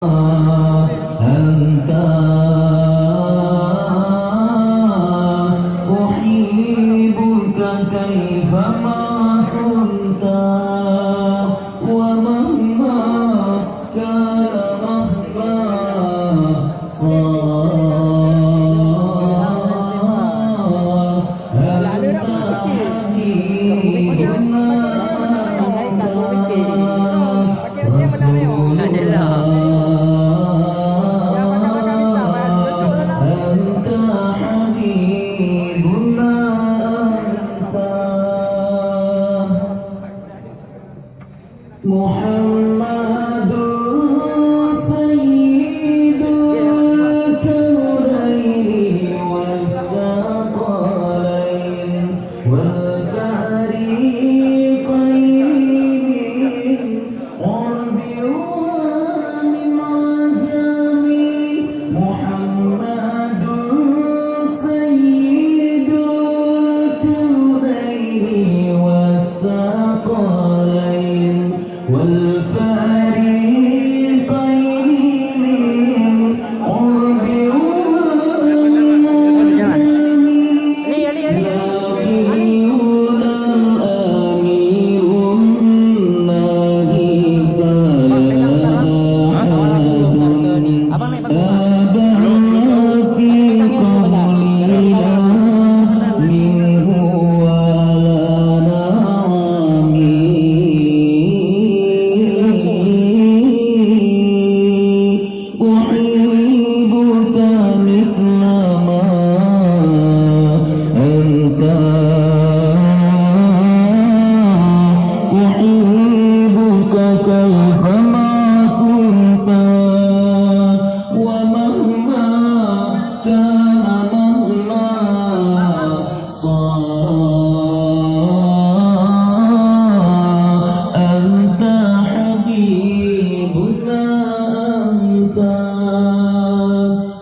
أنت أحبك كيفما كنت ومهما كان مهما صار أنت حبيبنا محمد سيد الكونين والثقلين والفريقين عرب ومن عجم محمد سيد الكونين والثقلين والفريقين من عرب ومن عجم نبينا الأمير الناهي فلا أحد آبانا في قبلنا منه ولا أحبك مثل ما أنت أحبك كيفما كنت ومهما كان مهما صار أنت حبيبنا أنت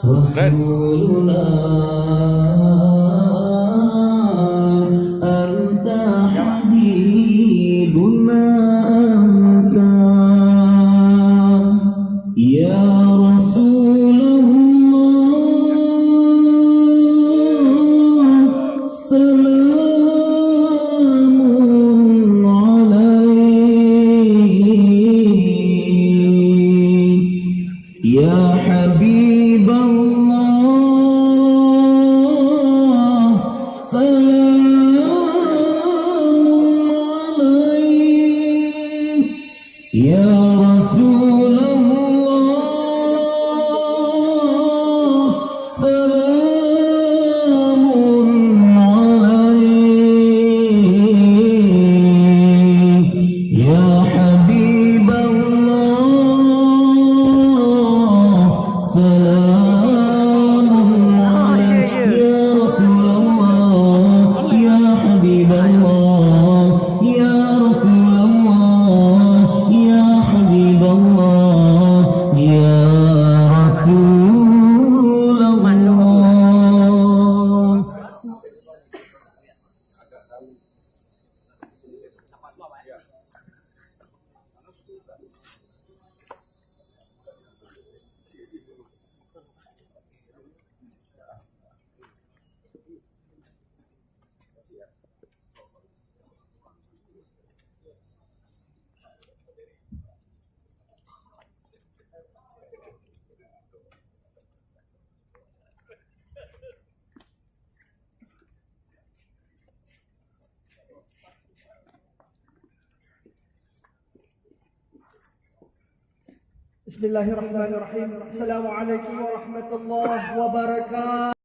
رسولنا أنت حبيبنا أنت يا رسول الله سلام عليك يا حبيب الله سلام عليك يا رسول الله سلام عليك يا حبيب الله سلام عليك يا رسول الله يا حبيب الله يا رسول الله يا حبيب الله يا رسول الله Bismillahirrahmanirrahim. Assalamualaikum warahmatullahi wabarakatuh.